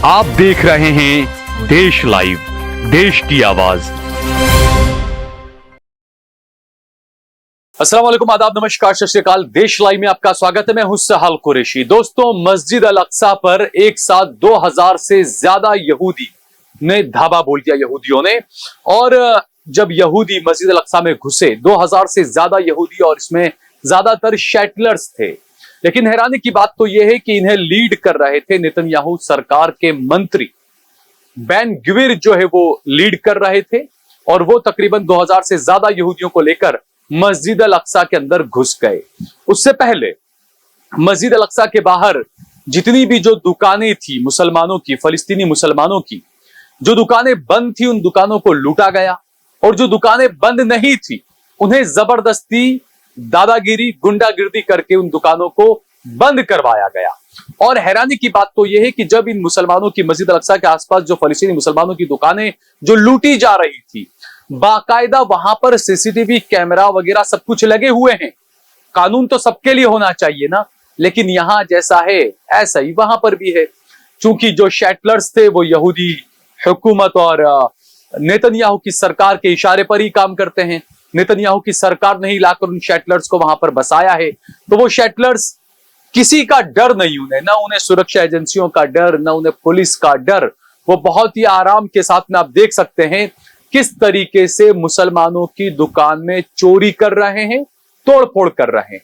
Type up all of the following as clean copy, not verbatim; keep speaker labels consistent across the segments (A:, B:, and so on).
A: आप देख रहे हैं देश लाइव, देश की आवाज। अस्सलाम वालेकुम, आदाब, नमस्कार, सत श्री अकाल। देश लाइव में आपका स्वागत है। मैं हूं सहाल कुरैशी। दोस्तों, मस्जिद अल अक्सा पर एक साथ 2000 से ज्यादा यहूदी ने धावा बोल दिया, यहूदियों ने। और जब यहूदी मस्जिद अल अक्सा में घुसे, 2000 से ज्यादा यहूदी, और इसमें ज्यादातर शैटलर्स थे। लेकिन हैरानी की बात तो यह है कि इन्हें लीड कर रहे थे नेतन्याहू सरकार के मंत्री बेन ग्विर, जो है वो लीड कर रहे थे। और वो तकरीबन 2000 से ज्यादा यहूदियों को लेकर मस्जिद अल अक्सा के अंदर घुस गए। उससे पहले मस्जिद अल अक्सा के बाहर जितनी भी जो दुकानें थी मुसलमानों की, फलस्तीनी मुसलमानों की, जो दुकानें बंद थी उन दुकानों को लूटा गया। और जो दुकानें बंद नहीं थी उन्हें जबरदस्ती दादागिरी, गुंडागिर्दी करके उन दुकानों को बंद करवाया गया। और हैरानी की बात तो यह है कि जब इन मुसलमानों की मस्जिद अल अक्सा के आसपास जो फलस्तीनी मुसलमानों की दुकानें जो लूटी जा रही थी, बाकायदा वहां पर सीसीटीवी कैमरा वगैरह सब कुछ लगे हुए हैं। कानून तो सबके लिए होना चाहिए ना, लेकिन यहां जैसा है ऐसा ही वहां पर भी है। चूंकि जो शैटलर्स थे वो यहूदी हुकूमत और नेतन्याहू की सरकार के इशारे पर ही काम करते हैं। नेतन्याहू की सरकार ने ही लाकर उन शैटलर्स को वहां पर बसाया है। तो वो शैटलर्स, किसी का डर नहीं उन्हें, ना उन्हें सुरक्षा एजेंसियों का डर, ना उन्हें पुलिस का डर। वो बहुत ही आराम के साथ में, आप देख सकते हैं किस तरीके से मुसलमानों की दुकान में चोरी कर रहे हैं, तोड़फोड़ कर रहे हैं।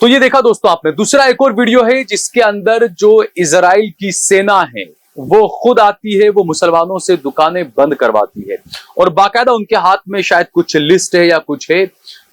A: तो ये देखा दोस्तों आपने। दूसरा एक और वीडियो है जिसके अंदर जो इजराइल की सेना है वो खुद आती है, वो मुसलमानों से दुकानें बंद करवाती है। और बाकायदा उनके हाथ में शायद कुछ लिस्ट है या कुछ है,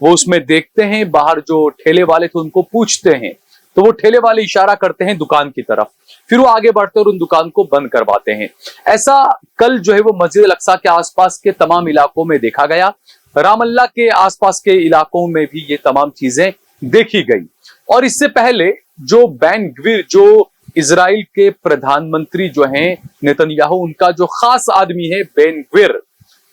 A: वो उसमें देखते हैं। बाहर जो ठेले वाले थे उनको पूछते हैं, तो वो ठेले वाले इशारा करते हैं दुकान की तरफ, फिर वो आगे बढ़ते और उन दुकान को बंद करवाते हैं। ऐसा कल जो है वो मस्जिद अल अक्सा के आसपास के तमाम इलाकों में देखा गया। रामल्ला के आसपास के इलाकों में भी ये तमाम चीजें देखी गई। और इससे पहले जो बेन ग्विर, जो इजराइल के प्रधानमंत्री जो हैं नेतन्याहू, उनका जो खास आदमी है बेन ग्विर,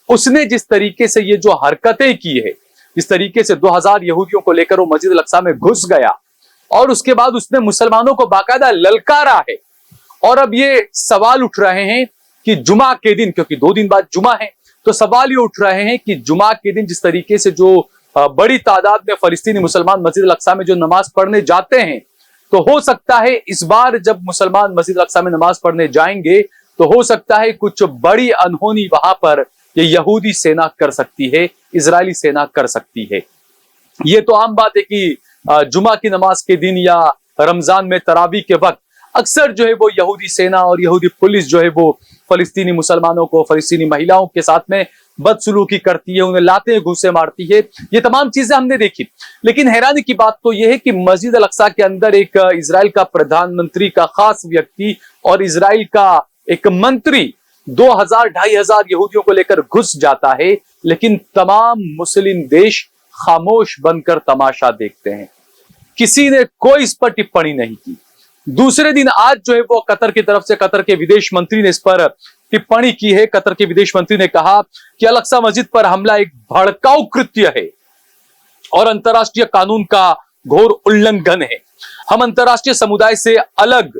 A: उसने जिस तरीके से ये जो हरकतें की है, जिस तरीके से 2000 यहूदियों को लेकर वो मस्जिद अल अक्सा में घुस गया और उसके बाद उसने मुसलमानों को बाकायदा ललकारा है। और अब ये सवाल उठ रहे हैं कि जुमा के दिन, क्योंकि 2 दिन बाद जुमा है, तो सवाल ये उठ रहे हैं कि जुमा के दिन जिस तरीके से जो बड़ी तादाद में फलस्तीनी मुसलमान मस्जिद अल अक्सा में जो नमाज पढ़ने जाते हैं, तो हो सकता है इस बार जब मुसलमान मस्जिद अल अक्सा में नमाज पढ़ने जाएंगे तो हो सकता है कुछ बड़ी अनहोनी वहां पर ये यहूदी सेना कर सकती है, इजरायली सेना कर सकती है। ये तो आम बात है कि जुमा की नमाज के दिन या रमजान में तरावी के वक्त अक्सर जो है वो यहूदी सेना और यहूदी पुलिस जो है वो फलस्तीनी मुसलमानों को, फलस्तीनी महिलाओं के साथ में बदसलूकी करती है, उन्हें लाते घूसे मारती है। ये तमाम चीजें हमने देखी। लेकिन हैरानी की बात तो यह है कि मस्जिद अल अक्सा के अंदर एक इजराइल का प्रधानमंत्री का खास व्यक्ति और इजराइल का एक मंत्री 2000-2500 यहूदियों को लेकर घुस जाता है, लेकिन तमाम मुस्लिम देश खामोश बनकर तमाशा देखते हैं। किसी ने कोई इस पर टिप्पणी नहीं की। दूसरे दिन आज जो है वो कतर की तरफ से कतर के विदेश मंत्री ने इस पर टिप्पणी की है। कतर के विदेश मंत्री ने कहा कि अल अक्सा मस्जिद पर हमला एक भड़काऊ कृत्य है और अंतर्राष्ट्रीय कानून का घोर उल्लंघन है। हम अंतर्राष्ट्रीय समुदाय से अलग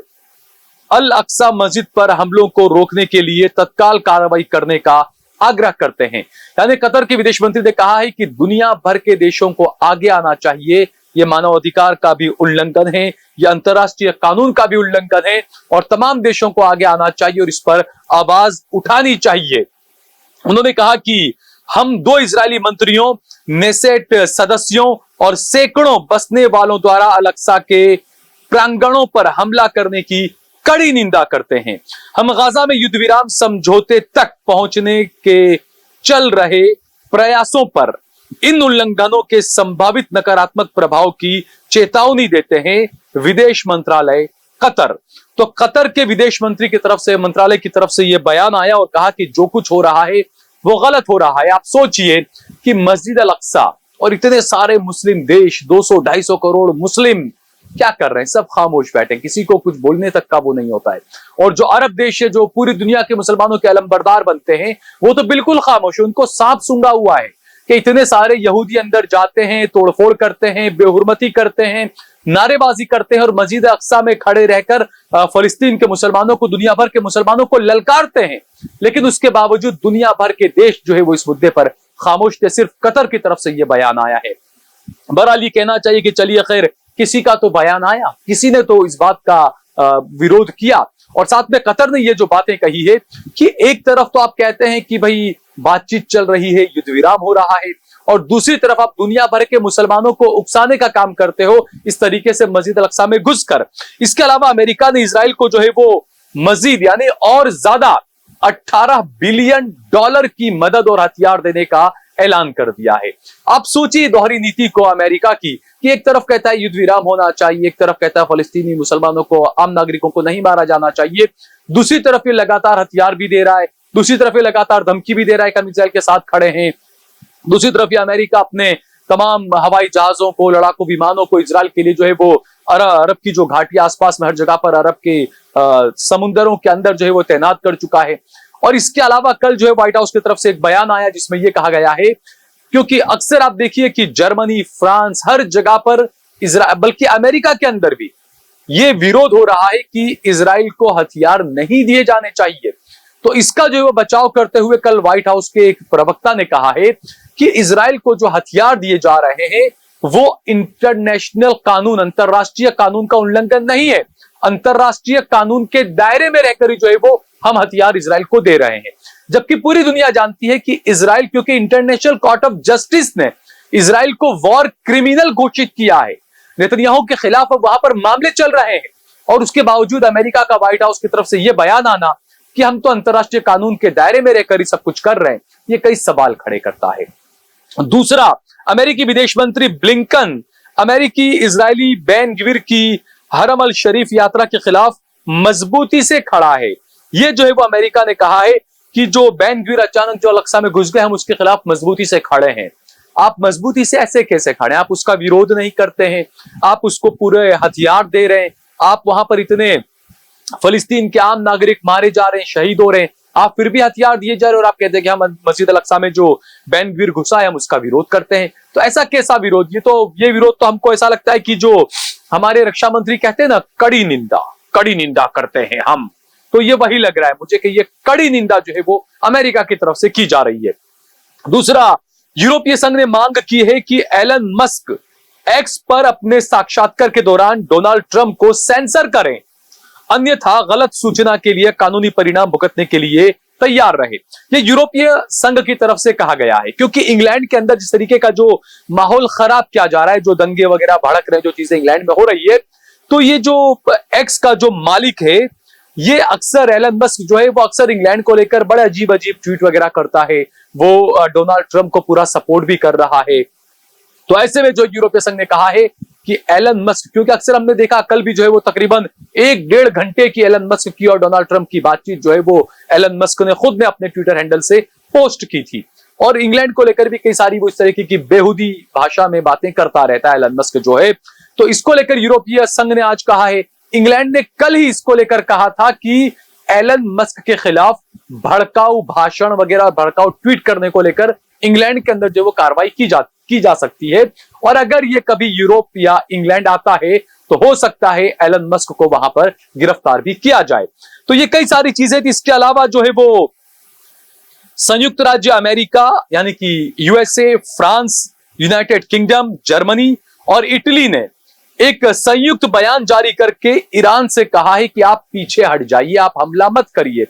A: अल अक्सा मस्जिद पर हमलों को रोकने के लिए तत्काल कार्रवाई करने का आग्रह करते हैं। यानी कतर के विदेश मंत्री ने कहा है कि दुनिया भर के देशों को आगे आना चाहिए। ये मानवाधिकार का भी उल्लंघन है, यह अंतर्राष्ट्रीय कानून का भी उल्लंघन है और तमाम देशों को आगे आना चाहिए और इस पर आवाज उठानी चाहिए। उन्होंने कहा कि हम 2 इजरायली मंत्रियों, नेसेट सदस्यों और सैकड़ों बसने वालों द्वारा अल अक्सा के प्रांगणों पर हमला करने की कड़ी निंदा करते हैं। हम गाजा में युद्ध विराम समझौते तक पहुंचने के चल रहे प्रयासों पर इन उल्लंघनों के संभावित नकारात्मक प्रभाव की चेतावनी देते हैं विदेश मंत्रालय कतर। तो कतर के विदेश मंत्री की तरफ से, मंत्रालय की तरफ से यह बयान आया और कहा कि जो कुछ हो रहा है वो गलत हो रहा है। आप सोचिए कि मस्जिद अल अक्सा और इतने सारे मुस्लिम देश, 200-250 करोड़ मुस्लिम क्या कर रहे हैं? सब खामोश बैठे, किसी को कुछ बोलने तक का वो नहीं होता है। और जो अरब देश है, जो पूरी दुनिया के मुसलमानों के अलमबरदार बनते हैं, वो तो बिल्कुल खामोश है। उनको सांप सूंघा हुआ है कि इतने सारे यहूदी अंदर जाते हैं, तोड़फोड़ करते हैं, बेहुरमती करते हैं, नारेबाजी करते हैं और मस्जिद अक्सा में खड़े रहकर फलस्तीन के मुसलमानों को, दुनिया भर के मुसलमानों को ललकारते हैं। लेकिन उसके बावजूद दुनिया भर के देश जो है वो इस मुद्दे पर खामोश थे। सिर्फ कतर की तरफ से यह बयान आया है। बहरहाल ये कहना चाहिए कि चलिए खैर, किसी का तो बयान आया, किसी ने तो इस बात का विरोध किया। और साथ में कतर ने ये जो बातें कही है कि एक तरफ तो आप कहते हैं कि भाई बातचीत चल रही है, युद्ध विराम हो रहा है, और दूसरी तरफ आप दुनिया भर के मुसलमानों को उकसाने का काम करते हो इस तरीके से मस्जिद अल अक्सा में घुसकर। इसके अलावा अमेरिका ने इजराइल को जो है वो मजीद यानी और ज्यादा $18 बिलियन की मदद और हथियार देने का ऐलान कर दिया है। आप सोचिए दोहरी नीति को अमेरिका की, कि एक तरफ कहता है युद्ध विराम होना चाहिए, एक तरफ कहता है फलस्तीनी मुसलमानों को, आम नागरिकों को नहीं मारा जाना चाहिए, दूसरी तरफ ये लगातार हथियार भी दे रहा है, दूसरी तरफ ये लगातार धमकी भी दे रहा है कि हम इजराइल के साथ खड़े हैं। दूसरी तरफ ये अमेरिका अपने तमाम हवाई जहाजों को, लड़ाकू विमानों को इजराइल के लिए जो है वो अरब की जो घाटी आसपास में हर जगह पर अरब के समुंदरों के अंदर जो है वो तैनात कर चुका है। और इसके अलावा कल जो है व्हाइट हाउस की तरफ से एक बयान आया जिसमें यह कहा गया है, क्योंकि अक्सर आप देखिए कि जर्मनी, फ्रांस, हर जगह पर इजराइल, बल्कि अमेरिका के अंदर भी यह विरोध हो रहा है कि इजराइल को हथियार नहीं दिए जाने चाहिए। तो इसका जो है वो बचाव करते हुए कल व्हाइट हाउस के एक प्रवक्ता ने कहा है कि इजराइल को जो हथियार दिए जा रहे हैं वो इंटरनेशनल कानून, अंतरराष्ट्रीय कानून का उल्लंघन नहीं है। अंतरराष्ट्रीय कानून के दायरे में रहकर ही जो है वो हम हथियार इजराइल को दे रहे हैं। जबकि पूरी दुनिया जानती है कि इजराइल, क्योंकि इंटरनेशनल कोर्ट ऑफ जस्टिस ने इजराइल को वॉर क्रिमिनल घोषित किया है, नेतन्याहू के खिलाफ वहां पर मामले चल रहे हैं, और उसके बावजूद अमेरिका का व्हाइट हाउस की तरफ से यह बयान आना कि हम तो अंतरराष्ट्रीय कानून के दायरे में रहकर ही सब कुछ कर रहे हैं, ये कई सवाल खड़े करता है। दूसरा, अमेरिकी विदेश मंत्री ब्लिंकन अमेरिकी इजरायली बेन गवीर की हरम अल शरीफ यात्रा के खिलाफ मजबूती से खड़ा है। यह जो है वो अमेरिका ने कहा है कि जो बेन गवीर अचानक जो अल-अक्सा में घुस गए, हम उसके खिलाफ मजबूती से खड़े हैं। आप मजबूती से ऐसे कैसे खड़े हैं? आप उसका विरोध नहीं करते हैं, आप उसको पूरे हथियार दे रहे हैं, आप वहां पर इतने फलस्तीन के आम नागरिक मारे जा रहे हैं, शहीद हो रहे हैं, आप फिर भी हथियार दिए जा रहे हैं और आप कहते हैं कि हम मस्जिद अल अक्सा में जो बेन गवीर घुसा है हम उसका विरोध करते हैं। तो ऐसा कैसा विरोध? ये विरोध तो हमको ऐसा लगता है कि जो हमारे रक्षा मंत्री कहते हैं ना, कड़ी निंदा करते हैं हम, तो ये वही लग रहा है मुझे कि ये कड़ी निंदा जो है वो अमेरिका की तरफ से की जा रही है। दूसरा, यूरोपीय संघ ने मांग की है कि एलन मस्क एक्स पर अपने साक्षात्कार के दौरान डोनाल्ड ट्रंप को सेंसर करें, अन्यथा गलत सूचना के लिए कानूनी परिणाम भुगतने के लिए तैयार रहे। यह यूरोपीय संघ की तरफ से कहा गया है, क्योंकि इंग्लैंड के अंदर जिस तरीके का जो माहौल खराब किया जा रहा है, जो दंगे वगैरह भड़क रहे हैं, जो चीजें इंग्लैंड में हो रही है, तो ये जो एक्स का जो मालिक है, ये अक्सर एलन मस्क जो है वो अक्सर इंग्लैंड को लेकर बड़े अजीब अजीब ट्वीट वगैरह करता है, वो डोनाल्ड ट्रंप को पूरा सपोर्ट भी कर रहा है। तो ऐसे में जो यूरोपीय संघ ने कहा है कि एलन मस्क, क्योंकि अक्सर हमने देखा कल भी जो है वो तकरीबन 1-1.5 घंटे की एलन मस्क की और डोनाल्ड ट्रंप की बातचीत जो है वो एलन मस्क ने खुद ने अपने ट्विटर हैंडल से पोस्ट की थी, और इंग्लैंड को लेकर भी कई सारी वो इस तरीके की बेहुदी भाषा में बातें करता रहता है एलन मस्क जो है। तो इसको लेकर यूरोपीय संघ ने आज कहा है, इंग्लैंड ने कल ही इसको लेकर कहा था कि एलन मस्क के खिलाफ भड़काऊ भाषण वगैरह, भड़काऊ ट्वीट करने को लेकर इंग्लैंड के अंदर जो वो कार्रवाई की जा सकती है, और अगर ये कभी यूरोप या इंग्लैंड आता है तो हो सकता है एलन मस्क को वहां पर गिरफ्तार भी किया जाए। तो ये कई सारी चीजें थी। इसके अलावा जो है वो संयुक्त राज्य अमेरिका यानी कि USA, France, United kingdom, Germany और इटली ने एक संयुक्त बयान जारी करके ईरान से कहा है कि आप पीछे हट जाइए, आप हमला मत करिए।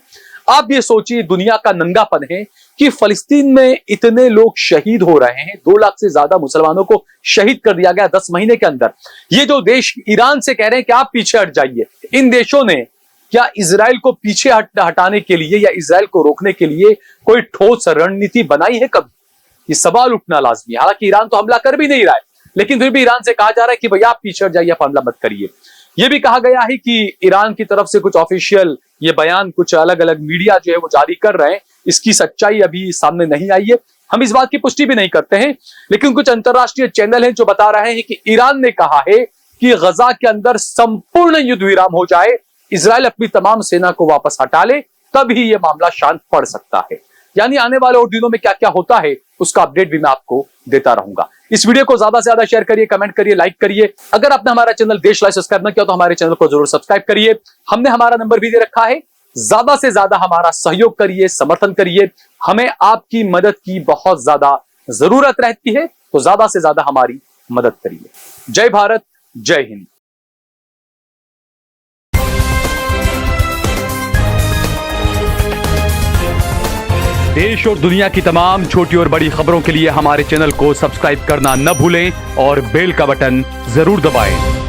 A: आप ये सोचिए, दुनिया का नंगापन है कि फलस्तीन में इतने लोग शहीद हो रहे हैं, 2 लाख से ज्यादा मुसलमानों को शहीद कर दिया गया 10 महीने के अंदर। ये जो देश ईरान से कह रहे हैं कि आप पीछे हट जाइए, इन देशों ने क्या इजराइल को पीछे हटाने के लिए या इजराइल को रोकने के लिए कोई ठोस रणनीति बनाई है कभी? ये सवाल उठना लाजमी है। हालांकि ईरान तो हमला कर भी नहीं रहा है, लेकिन फिर भी ईरान से कहा जा रहा है कि भैया आप पीछे हट जाइए, आप हमला मत करिए। यह भी कहा गया है कि ईरान की तरफ से कुछ ऑफिशियल ये बयान कुछ अलग अलग मीडिया जो है वो जारी कर रहे हैं, इसकी सच्चाई अभी सामने नहीं आई है। हम इस बात की पुष्टि भी नहीं करते हैं, लेकिन कुछ अंतरराष्ट्रीय चैनल हैं जो बता रहे हैं कि ईरान ने कहा है कि गजा के अंदर संपूर्ण युद्ध विराम हो जाए, इजराइल अपनी तमाम सेना को वापस हटा ले, तभी यह मामला शांत पड़ सकता है। यानी आने वाले और दिनों में क्या क्या होता है उसका अपडेट भी मैं आपको देता रहूंगा। इस वीडियो को ज्यादा से ज्यादा शेयर करिए, कमेंट करिए, लाइक करिए। अगर आपने हमारा चैनल देश लाइव सब्सक्राइब न किया तो हमारे चैनल को जरूर सब्सक्राइब करिए। हमने हमारा नंबर भी दे रखा है, ज्यादा से ज्यादा हमारा सहयोग करिए, समर्थन करिए। हमें आपकी मदद की बहुत ज्यादा जरूरत रहती है, तो ज्यादा से ज्यादा हमारी मदद करिए। जय भारत, जय हिंद। देश और दुनिया की तमाम छोटी और बड़ी खबरों के लिए हमारे चैनल को सब्सक्राइब करना न भूलें और बेल का बटन जरूर दबाएं।